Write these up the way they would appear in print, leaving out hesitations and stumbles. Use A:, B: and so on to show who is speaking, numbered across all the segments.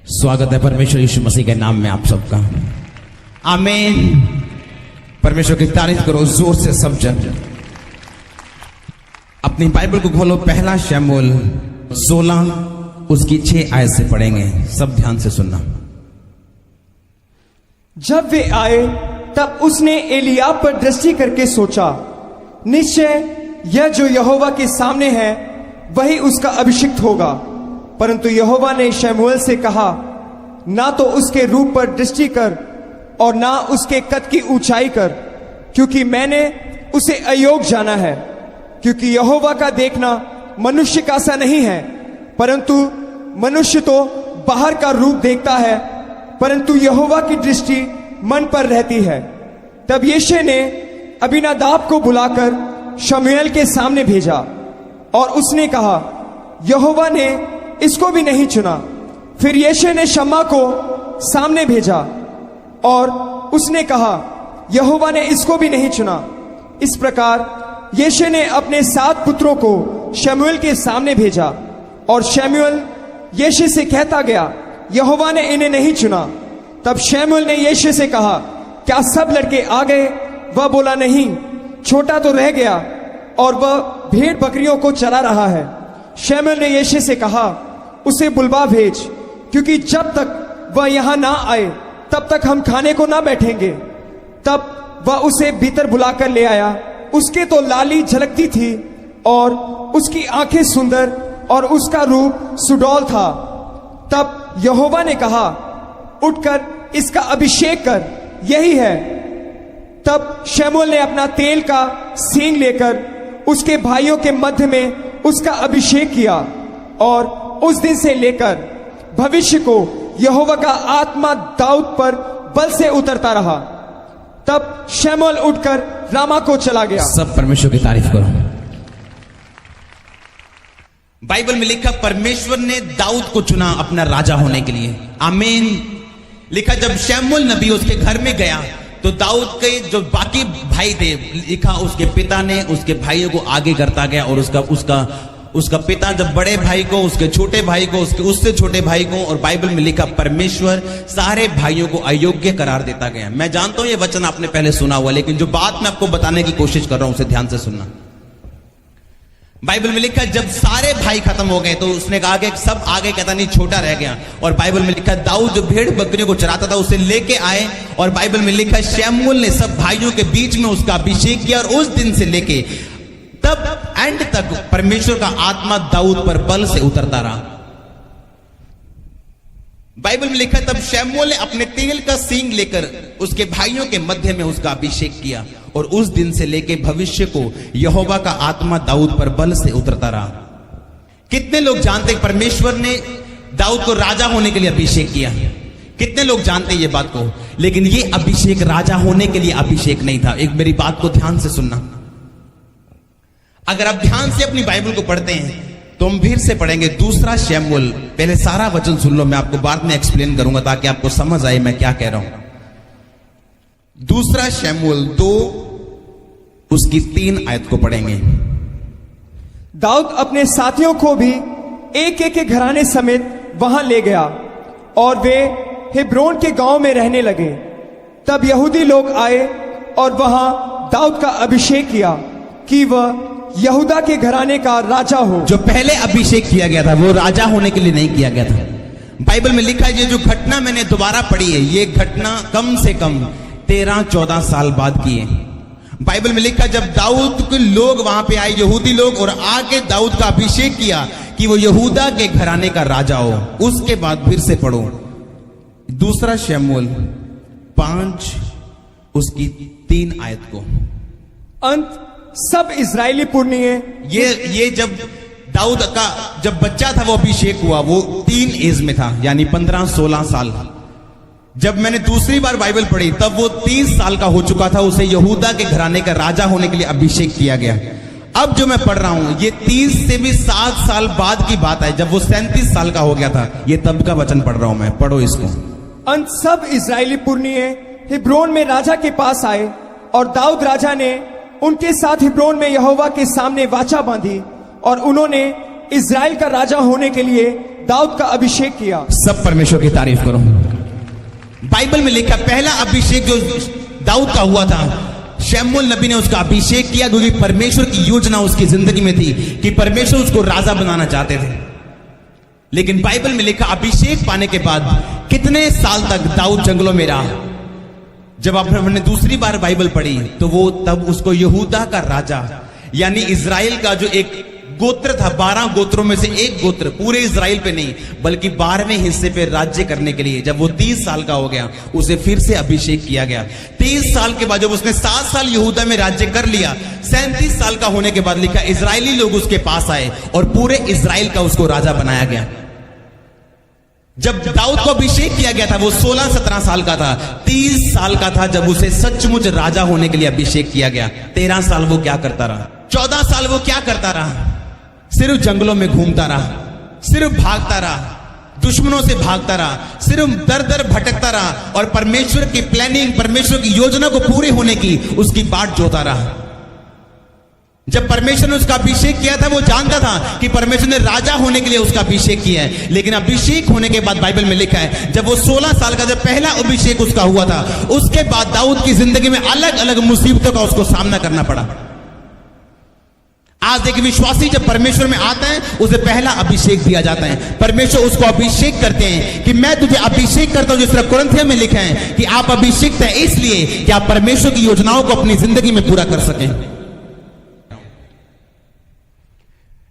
A: स्वागत है परमेश्वर यीशु मसीह के नाम में आप सबका। आमीन। परमेश्वर की तारीफ करो जोर से सब जन। अपनी बाइबल को खोलो, पहला शमूएल 16 उसकी 6 आयत से पढ़ेंगे। सब ध्यान से सुनना।
B: जब वे आए तब उसने एलियाब पर दृष्टि करके सोचा, निश्चय यह जो यहोवा के सामने है वही उसका अभिषिक्त होगा। परंतु यहोवा ने शमूएल से कहा, ना तो उसके रूप पर दृष्टि कर और ना उसके कद की ऊंचाई कर, क्योंकि मैंने उसे अयोग्य जाना है। क्योंकि यहोवा का देखना मनुष्य का सा नहीं है, परंतु मनुष्य तो बाहर का रूप देखता है, परंतु यहोवा की दृष्टि मन पर रहती है। तब यिशै ने अबीनादाब को बुलाकर शमूएल के सामने भेजा और उसने कहा, यहोवा ने इसको भी नहीं चुना। फिर यिशै ने शम्मा को सामने भेजा और उसने कहा, यहोवा ने इसको भी नहीं चुना। इस प्रकार यिशै ने अपने 7 पुत्रों को शमूएल के सामने भेजा और शमूएल यिशै से कहता गया, यहोवा ने इन्हें नहीं चुना। तब शमूएल ने यिशै से कहा, क्या सब लड़के आ गए? वह बोला, नहीं, छोटा तो रह गया और वह भेड़ बकरियों को चरा रहा है। शमूएल ने यिशै से कहा, उसे बुलवा भेज, क्योंकि जब तक वह यहां ना आए तब तक हम खाने को ना बैठेंगे। तब वह उसे भीतर बुलाकर ले आया। उसके तो लाली झलकती थी और उसकी आंखें सुंदर और उसका रूप सुडौल था। तब यहोवा ने कहा, उठकर इसका अभिषेक कर, यही है। तब शमूएल ने अपना तेल का सींग लेकर उसके भाइयों के मध्य में उसका अभिषेक किया और उस दिन से लेकर भविष्य को यहोवा का आत्मा दाऊद पर बल से उतरता रहा। तब शमूएल उठकर रामा को चला गया।
A: सब परमेश्वर की तारीफ करो। बाइबल में लिखा, परमेश्वर ने दाऊद को चुना अपना राजा होने के लिए। आमीन। लिखा, जब शमूएल नबी उसके घर में गया तो दाऊद के जो बाकी भाई थे, लिखा उसके पिता ने उसके भाइयों को आगे करता गया और उसका पिता जब बड़े भाई को, उसके छोटे भाई को, उससे छोटे भाई को, और बाइबल में लिखा परमेश्वर सारे भाइयों को अयोग्य करार देता गया। मैं जानता हूं ये वचन आपने पहले सुना हुआ, लेकिन जो बात मैं आपको बताने की कोशिश कर रहा हूं उसे ध्यान से सुनना। बाइबल में लिखा, जब सारे भाई खत्म हो गए तो उसने कहा कि सब आगे, कहता नहीं छोटा रह गया। और बाइबल में लिखा, दाऊद जो भेड़ बकरियों को चराता था उसे लेके आए और बाइबल में लिखा, शमूएल ने सब भाइयों के बीच में उसका अभिषेक किया और उस दिन से लेके तब एंड तक परमेश्वर का आत्मा दाऊद पर बल से उतरता रहा। बाइबल में लिखा, तब शमूएल ने अपने तेल का सींग लेकर उसके भाइयों के मध्य में उसका अभिषेक किया और उस दिन से लेके भविष्य को यहोवा का आत्मा दाऊद पर बल से उतरता रहा। कितने लोग जानते हैं परमेश्वर ने दाऊद को राजा होने के लिए अभिषेक किया? कितने लोग जानते हैं ये बात को? लेकिन ये अभिषेक राजा होने के लिए अभिषेक नहीं था। एक मेरी बात को ध्यान से सुनना। अगर आप ध्यान से अपनी बाइबल को पढ़ते हैं तो हम फिर से पढ़ेंगे 2 शमूएल। पहले सारा वचन सुन लो, मैं आपको बाद में एक्सप्लेन करूंगा ताकि आपको समझ आए मैं क्या कह रहा हूं। 2 शमूएल 2 उसकी 3 आयत को पढ़ेंगे।
B: दाऊद अपने साथियों को भी एक एक के घराने समेत वहां ले गया और वे हेब्रोन के गांव में रहने लगे। तब यहूदी लोग आए और वहां दाऊद का अभिषेक किया कि वह यहूदा के घराने का राजा हो।
A: जो पहले अभिषेक किया गया था वो राजा होने के लिए नहीं किया गया था। बाइबल में लिखा है, ये जो घटना मैंने दोबारा पढ़ी है, ये घटना कम से कम 13-14 साल बाद की है। बाइबल में लिखा, जब दाऊद के लोग वहां पे आए, यहूदी लोग, और आके दाऊद का अभिषेक किया कि वो यहूदा के घराने का राजा हो। उसके बाद फिर से पढ़ो 2 शमूएल 5 उसकी 3 आयत को।
B: अंत सब इजरायली पुरनिये,
A: ये जब दाऊद का जब बच्चा था वो अभिषेक हुआ, वो 3 एज में था, यानी 15-16 साल। जब मैंने दूसरी बार बाइबल पढ़ी तब वो 30 साल का हो चुका था। उसे यहूदा के घराने का राजा होने के लिए अभिषेक किया गया। अब जो मैं पढ़ रहा हूं ये 30 से भी 7 साल बाद की बात है, जब वो 37 साल का हो गया था। ये तब का वचन पढ़ रहा हूं मैं, पढ़ो इसको।
B: अंत सब इजरायली पुरनिये हेब्रोन में राजा के पास आए और दाऊद राजा ने उनके साथ हेब्रोन में यहोवा के सामने वाचा बांधी और उन्होंने इजराइल का राजा होने के लिए दाऊद का अभिषेक किया।
A: सब परमेश्वर की तारीफ करो। बाइबल में लिखा पहला अभिषेक जो दाऊद का हुआ था, शमूएल नबी ने उसका अभिषेक किया क्योंकि परमेश्वर की योजना उसकी जिंदगी में थी कि परमेश्वर उसको राजा बनाना चाहते थे। लेकिन बाइबल में लिखा अभिषेक पाने के बाद कितने साल तक दाऊद जंगलों में रहा। जब आपने दूसरी बार बाइबल पढ़ी तो वो तब उसको यहूदा का राजा यानी इजराइल का जो एक गोत्र था, 12 गोत्रों में से एक गोत्र, पूरे इजराइल पे नहीं बल्कि 12वें हिस्से पे राज्य करने के लिए जब वो 30 साल का हो गया उसे फिर से अभिषेक किया गया। 30 साल के बाद जब उसने 7 साल यहूदा में राज्य कर लिया, 37 साल का होने के बाद लिखा इजरायली लोग उसके पास आए और पूरे इजराइल का उसको राजा बनाया गया। जब दाऊद को अभिषेक किया गया था वो 16-17 साल का था। 30 साल का था जब उसे सचमुच राजा होने के लिए अभिषेक किया गया। 13 साल वो क्या करता रहा? 14 साल वो क्या करता रहा? सिर्फ जंगलों में घूमता रहा, सिर्फ भागता रहा, दुश्मनों से भागता रहा, सिर्फ दर दर भटकता रहा और परमेश्वर की प्लानिंग, परमेश्वर की योजना को पूरे होने की उसकी बाट जोता रहा। जब परमेश्वर ने उसका अभिषेक किया था वो जानता था कि परमेश्वर ने राजा होने के लिए उसका अभिषेक किया है। लेकिन अभिषेक होने के बाद बाइबल में लिखा है जब वो 16 साल का जब पहला अभिषेक उसका हुआ था उसके बाद दाऊद की जिंदगी में अलग अलग मुसीबतों का उसको सामना करना पड़ा। आज एक विश्वासी जब परमेश्वर में आता है उसे पहला अभिषेक दिया जाता है। परमेश्वर उसको अभिषेक करते हैं कि मैं तुझे अभिषेक करता हूं, जिस तरह कुरिन्थियों में लिखा है कि आप अभिषेक है इसलिए कि आप परमेश्वर की योजनाओं को अपनी जिंदगी में पूरा कर सकें।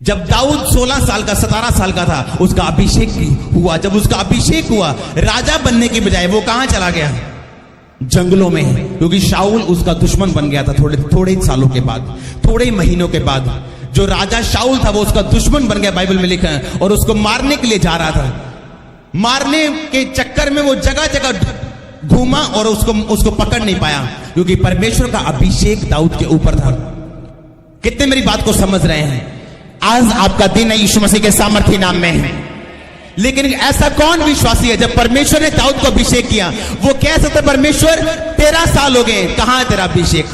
A: जब दाऊद 16 साल का 17 साल का था उसका अभिषेक हुआ। जब उसका अभिषेक हुआ राजा बनने की बजाय वो कहां चला गया? जंगलों में, क्योंकि शाऊल उसका दुश्मन बन गया था। थोड़े सालों के बाद, थोड़े महीनों के बाद जो राजा शाऊल था वो उसका दुश्मन बन गया, बाइबल में लिखा है, और उसको मारने के लिए जा रहा था। मारने के चक्कर में वो जगह जगह घूमा और उसको पकड़ नहीं पाया क्योंकि परमेश्वर का अभिषेक दाऊद के ऊपर था। कितने मेरी बात को समझ रहे हैं? आज आपका दिन है यीशु मसीह के सामर्थ्य नाम में है। लेकिन ऐसा कौन विश्वासी है जब परमेश्वर ने दाऊद को अभिषेक किया वो कह सकता परमेश्वर 13 साल हो गए, कहां है तेरा अभिषेक?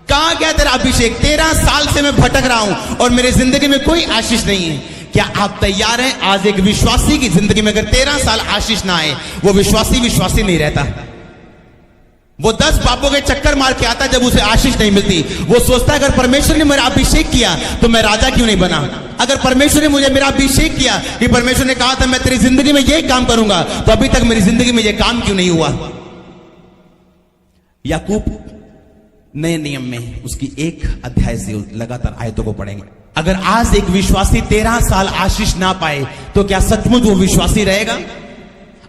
A: कहां गया तेरा अभिषेक? 13 साल से मैं भटक रहा हूं और मेरी जिंदगी में कोई आशीष नहीं है। क्या आप तैयार हैं? आज एक विश्वासी की जिंदगी में अगर 13 साल आशीष ना आए वो विश्वासी नहीं रहता। वो 10 बापों के चक्कर मार के आता जब उसे आशीष नहीं मिलती। वो सोचता है अगर परमेश्वर ने मेरा अभिषेक किया तो मैं राजा क्यों नहीं बना? अगर परमेश्वर ने मुझे मेरा अभिषेक किया कि परमेश्वर ने कहा था मैं तेरी जिंदगी में यही काम करूंगा तो अभी तक मेरी जिंदगी में यह काम क्यों नहीं हुआ? याकूब नए नियम में उसकी 1 अध्याय से लगातार आयतों को पढ़ेंगे। अगर आज एक विश्वासी 13 साल आशीष ना पाए तो क्या सचमुच वो विश्वासी रहेगा?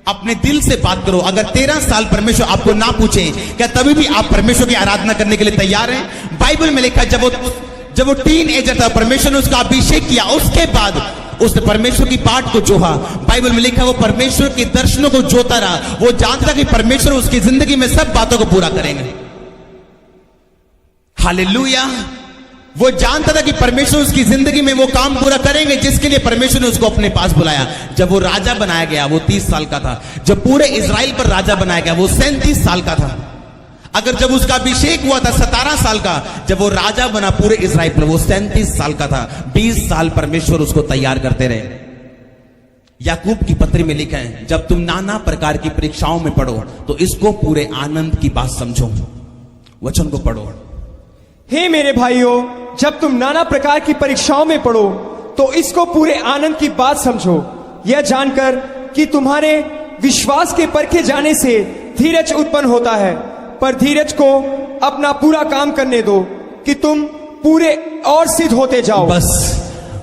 A: अपने दिल से बात करो। अगर 13 साल परमेश्वर आपको ना पूछे क्या तभी भी आप परमेश्वर की आराधना करने के लिए तैयार हैं? बाइबल में लिखा जब वो टीन एजर था परमेश्वर ने उसका अभिषेक किया, उसके बाद उसने परमेश्वर की बाट को जोहा। बाइबल में लिखा वो परमेश्वर के दर्शनों को जोता रहा। वो जानता था कि परमेश्वर उसकी जिंदगी में सब बातों को पूरा करेंगे। हालेलुया। वो जानता था कि परमेश्वर उसकी जिंदगी में वो काम पूरा करेंगे जिसके लिए परमेश्वर ने उसको अपने पास बुलाया। जब वो राजा बनाया गया वो 30 साल का था। जब पूरे इजराइल पर राजा बनाया गया वो 37 साल का था। अगर जब उसका अभिषेक हुआ था 17 साल का, जब वो राजा बना पूरे इजराइल पर वो 37 साल का था। 20 साल परमेश्वर उसको तैयार करते रहे। याकूब की पत्री में लिखा है जब तुम नाना प्रकार की परीक्षाओं में पढ़ो तो इसको पूरे आनंद की बात समझो। वचन को पढ़ो।
B: हे मेरे भाइयों, जब तुम नाना प्रकार की परीक्षाओं में पढ़ो तो इसको पूरे आनंद की बात समझो, यह जानकर कि तुम्हारे विश्वास के परखे जाने से धीरज उत्पन्न होता है। पर धीरज को अपना पूरा काम करने दो कि तुम पूरे और सिद्ध होते जाओ।
A: बस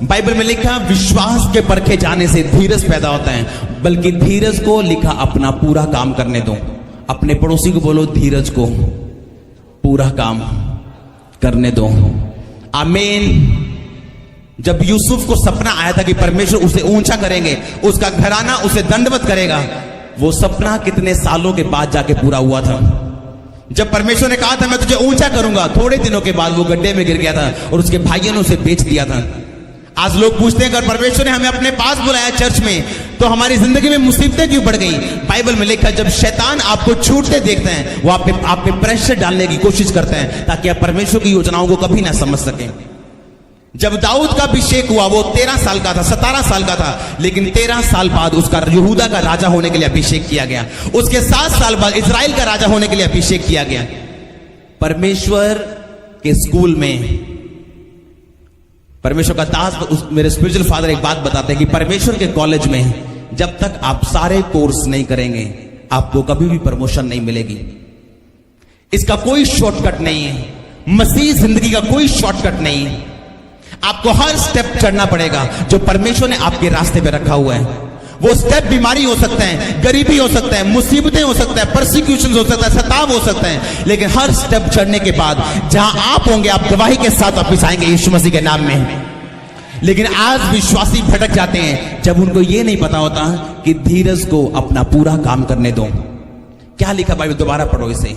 A: बाइबल में लिखा विश्वास के परखे जाने से धीरज पैदा होता है, बल्कि धीरज को लिखा अपना पूरा काम करने दो। अपने पड़ोसी को बोलो धीरज को पूरा काम करने दो। आमीन। जब यूसुफ को सपना आया था कि परमेश्वर उसे ऊंचा करेंगे, उसका घराना उसे दंडवत करेगा, वो सपना कितने सालों के बाद जाके पूरा हुआ था। जब परमेश्वर ने कहा था मैं तुझे ऊंचा करूंगा, थोड़े दिनों के बाद वो गड्ढे में गिर गया था और उसके भाइयों ने उसे बेच दिया था। आज लोग पूछते हैं अगर परमेश्वर ने हमें अपने पास बुलाया चर्च में तो हमारी जिंदगी में मुसीबतें क्यों बढ़ गई? बाइबल में लिखा जब शैतान आपको छूटते देखते हैं वो आप पे प्रेशर डालने की कोशिश करते हैं ताकि आप परमेश्वर की योजनाओं को कभी ना समझ सकें। जब दाऊद का अभिषेक हुआ वो 13 साल का था, 17 साल का था, लेकिन 13 साल बाद उसका यहूदा का राजा होने के लिए अभिषेक किया गया। उसके 7 साल बाद इजराइल का राजा होने के लिए अभिषेक किया गया। परमेश्वर के स्कूल में परमेश्वर का दास, मेरे स्पिरिचुअल फादर एक बात बताते हैं कि परमेश्वर के कॉलेज में जब तक आप सारे कोर्स नहीं करेंगे आपको कभी भी प्रमोशन नहीं मिलेगी। इसका कोई शॉर्टकट नहीं है, मसीह जिंदगी का कोई शॉर्टकट नहीं है। आपको हर स्टेप चढ़ना पड़ेगा जो परमेश्वर ने आपके रास्ते पे रखा हुआ है। वो स्टेप बीमारी हो सकता है, गरीबी हो सकता है, मुसीबतें हो सकता है, परसिक्यूशन हो सकता है, सताव हो सकता है, लेकिन हर स्टेप चढ़ने के बाद जहां आप होंगे आप गवाही के साथ वापिस आएंगे यीशु मसीह के नाम में। लेकिन आज विश्वासी भटक जाते हैं जब उनको यह नहीं पता होता कि धीरज को अपना पूरा काम करने दो। क्या लिखा बाइबल, दोबारा पढ़ो इसे।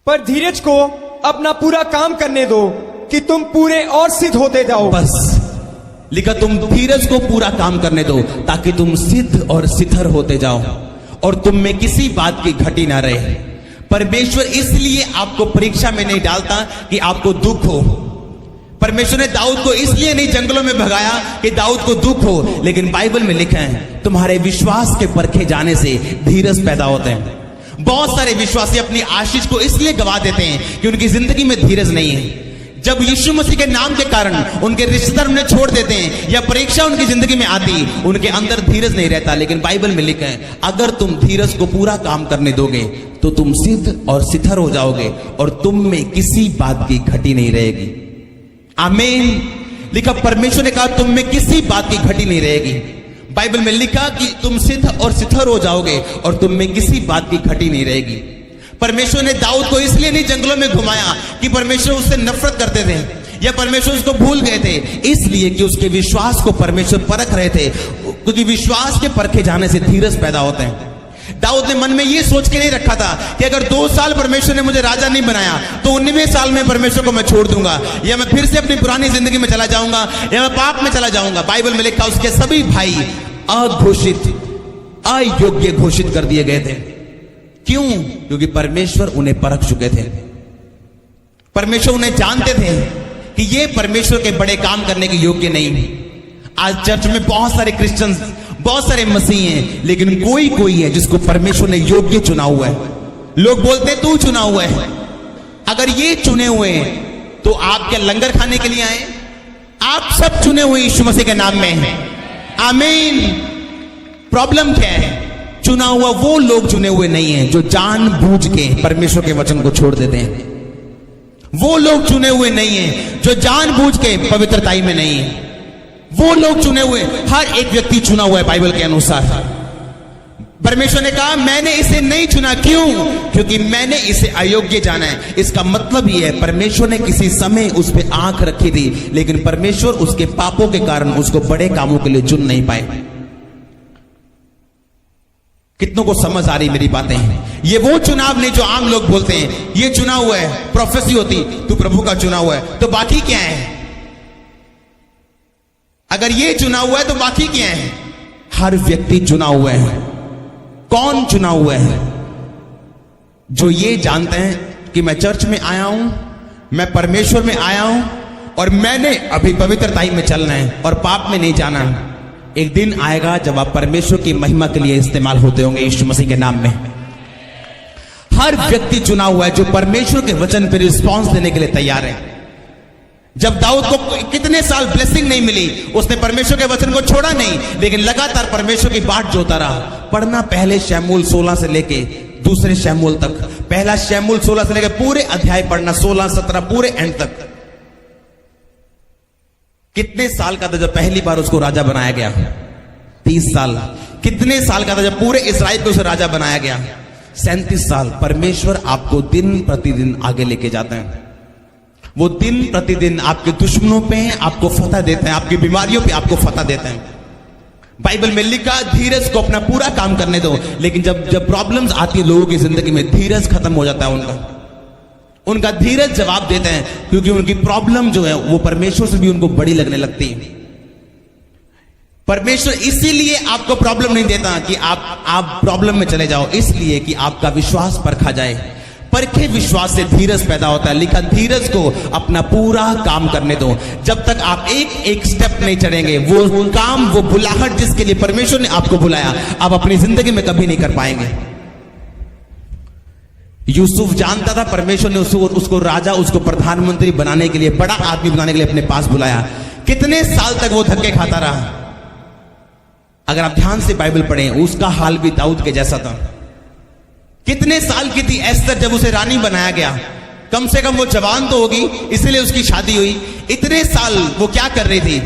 B: पर धीरज को अपना पूरा काम करने दो कि तुम पूरे और सिद्ध होते जाओ।
A: बस लिखा, तुम धीरज को पूरा काम करने दो ताकि तुम सिद्ध और सिथर होते जाओ और तुम में किसी बात की घटी ना रहे। परमेश्वर इसलिए आपको परीक्षा में नहीं डालता कि आपको दुख हो। परमेश्वर ने दाऊद को इसलिए नहीं जंगलों में भगाया कि दाऊद को दुख हो, लेकिन बाइबल में लिखा है तुम्हारे विश्वास के परखे जाने से धीरज पैदा होते हैं। बहुत सारे विश्वासी अपनी आशीष को इसलिए गवा देते हैं कि उनकी जिंदगी में धीरज नहीं है। जब यीशु मसीह के नाम के कारण उनके रिश्तेदार उन्हें छोड़ देते हैं या परीक्षा उनकी जिंदगी में आती, उनके अंदर धीरज नहीं रहता। लेकिन बाइबल में लिखा है अगर तुम धीरज को पूरा काम करने दोगे तो तुम सिद्ध और सिथर हो जाओगे और तुम में किसी बात की घटी नहीं रहेगी। आमीन। लिखा, परमेश्वर ने कहा तुम में किसी बात की घटी नहीं रहेगी। बाइबल में लिखा कि तुम सिद्ध और सिथर हो जाओगे और तुम में किसी बात की घटी नहीं रहेगी। परमेश्वर ने दाऊद को इसलिए नहीं जंगलों में घुमाया कि परमेश्वर उससे नफरत करते थे या परमेश्वर उसको भूल गए थे, इसलिए कि उसके विश्वास को परमेश्वर परख रहे थे, क्योंकि विश्वास के परखे जाने से धीरज पैदा होते हैं। दाऊद ने मन में यह सोच के नहीं रखा था कि अगर 2 साल परमेश्वर ने मुझे राजा नहीं बनाया तो 19वें साल में परमेश्वर को मैं छोड़ दूंगा या मैं फिर से अपनी पुरानी जिंदगी में चला जाऊंगा या मैं पाप में चला जाऊंगा। बाइबल में लिखा उसके सभी भाई अघोषित, अयोग्य घोषित कर दिए गए थे। क्यों? क्योंकि परमेश्वर उन्हें परख चुके थे। परमेश्वर उन्हें जानते थे कि ये परमेश्वर के बड़े काम करने के योग्य नहीं। आज चर्च में बहुत सारे क्रिश्चियंस, बहुत सारे मसीह हैं, लेकिन कोई है जिसको परमेश्वर ने योग्य चुना हुआ है। लोग बोलते हैं तू चुना हुआ है। अगर ये चुने हुए हैं तो आप क्या लंगर खाने के लिए आए? आप सब चुने हुए यीशु मसीह के नाम में हैं। आमीन। प्रॉब्लम क्या है? चुना हुआ वो लोग चुने हुए नहीं हैं जो जानबूझ के परमेश्वर के वचन को छोड़ देते हैं। वो लोग चुने हुए नहीं हैं जो जानबूझ के पवित्रताई में नहीं है। वो लोग चुने हुए, हर एक व्यक्ति चुना हुआ है बाइबल के अनुसार। परमेश्वर ने कहा मैंने इसे नहीं चुना। क्यों? क्योंकि मैंने इसे अयोग्य जाना है। इसका मतलब यह है परमेश्वर ने किसी समय उस पर आंख रखी थी, लेकिन परमेश्वर उसके पापों के कारण उसको बड़े कामों के लिए चुन नहीं पाए। कितनों को समझ आ रही मेरी बातें? ये वो चुनाव नहीं जो आम लोग बोलते हैं ये चुना हुआ है, प्रोफेसी होती तू प्रभु का चुना हुआ है तो बाकी क्या है? अगर ये चुना हुआ है तो बाकी क्या है? हर व्यक्ति चुना हुआ है। कौन चुना हुआ है? जो ये जानते हैं कि मैं चर्च में आया हूं, मैं परमेश्वर में आया हूं और मैंने अभी पवित्रताई में चलना है और पाप में नहीं जाना है। एक दिन आएगा जब आप परमेश्वर की महिमा के लिए इस्तेमाल होते होंगे यीशु मसीह के नाम में। हर व्यक्ति चुना हुआ है जो परमेश्वर के वचन पर रिस्पॉन्स देने के लिए तैयार है। जब दाऊद को कितने साल ब्लेसिंग नहीं मिली, उसने परमेश्वर के वचन को छोड़ा नहीं, लेकिन लगातार परमेश्वर की बाट जोता रहा। पढ़ना पहले शमूएल 16 से लेके दूसरे शमूएल तक। पहला शमूएल 16 से लेकर पूरे अध्याय पढ़ना, 16, 17 पूरे एंड तक। कितने साल का था जब पहली बार उसको राजा बनाया गया? 30 साल। कितने साल का था जब पूरे इस्राएल को उसे राजा बनाया गया? 37 साल। परमेश्वर आपको दिन प्रतिदिन आगे लेके जाते हैं। वो दिन प्रतिदिन आपके दुश्मनों पे आपको फतह देते हैं, आपकी बीमारियों पे आपको फतह देते हैं। बाइबल में लिखा धीरज को अपना पूरा काम करने दो, लेकिन जब प्रॉब्लम्स आती है लोगों की जिंदगी में धीरज खत्म हो जाता है उनका धीरज जवाब देते हैं, क्योंकि उनकी प्रॉब्लम जो है वो परमेश्वर से भी उनको बड़ी लगने लगती है। परमेश्वर इसीलिए आपको प्रॉब्लम नहीं देता कि आप प्रॉब्लम में चले जाओ, इसलिए कि आपका विश्वास परखा जाए। परखे विश्वास से धीरज पैदा होता है। लिखा धीरज को अपना पूरा काम करने दो। जब तक आप एक एक स्टेप नहीं चढ़ेंगे, वो काम, वो बुलाहट जिसके लिए परमेश्वर ने आपको बुलाया, आप अपनी जिंदगी में कभी नहीं कर पाएंगे। यूसुफ जानता था परमेश्वर ने उसको राजा, उसको प्रधानमंत्री बनाने के लिए, बड़ा आदमी बनाने के लिए अपने पास बुलाया। कितने साल तक वो धक्के खाता रहा। अगर आप ध्यान से बाइबल पढ़ें, उसका हाल भी दाऊद के जैसा था। कितने साल की थी एस्तर जब उसे रानी बनाया गया। कम से कम वो जवान तो होगी, इसलिए उसकी शादी हुई। इतने साल वो क्या कर रही थी?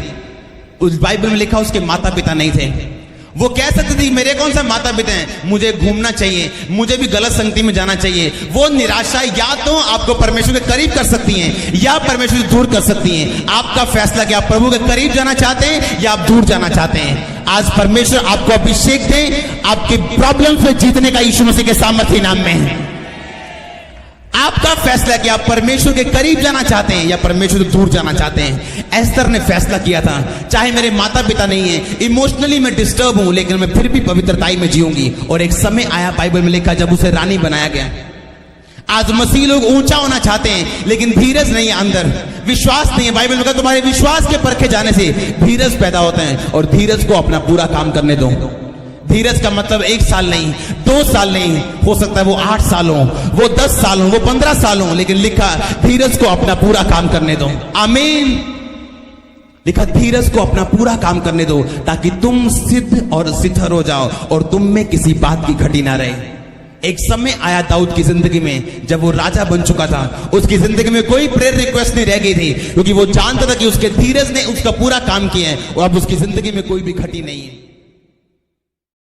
A: उस बाइबल में लिखा उसके माता पिता नहीं थे। वो कह सकती थी मेरे कौन सा माता पिता हैं, मुझे घूमना चाहिए, मुझे भी गलत संगति में जाना चाहिए। वो निराशा या तो आपको परमेश्वर के करीब कर सकती हैं या परमेश्वर से दूर कर सकती हैं। आपका फैसला कि आप प्रभु के करीब जाना चाहते हैं या आप दूर जाना चाहते हैं। आज परमेश्वर आपको अभिषेक दे, आपके प्रॉब्लम्स में जीतने का यीशु मसीह के सामर्थ्य नाम में है। आपका फैसला कि आप परमेश्वर के करीब जाना चाहते हैं या परमेश्वर से दूर जाना चाहते हैं। एस्तर ने फैसला किया था, चाहे मेरे माता पिता नहीं है, इमोशनली मैं डिस्टर्ब हूं, लेकिन मैं फिर भी पवित्रताई में जीऊंगी। और एक समय आया, बाइबल में लिखा, जब उसे रानी बनाया गया। आज मसीह लोग ऊंचा होना चाहते हैं, लेकिन धीरज नहीं है, अंदर विश्वास नहीं है। बाइबल में कहा तुम्हारे विश्वास के परखे जाने से धीरज पैदा होता है। और धीरज को अपना पूरा काम करने दो। धीरज का मतलब 1 साल नहीं, 2 साल नहीं, हो सकता है वो 8 साल हो, वो 10 साल हो, वो 15 साल हो, लेकिन लिखा धीरज को अपना पूरा काम करने दो। आमीन। लिखा धीरज को अपना पूरा काम करने दो, ताकि तुम सिद्ध और सिद्धर हो जाओ और तुम में किसी बात की घटी ना रहे। एक समय आया दाऊद की जिंदगी में, जब वो राजा बन चुका था, उसकी जिंदगी में कोई प्रेयर रिक्वेस्ट नहीं रह गई थी, क्योंकि वो जानता था कि उसके धीरज ने उसका पूरा काम किया है और अब उसकी जिंदगी में कोई भी घटी नहीं है।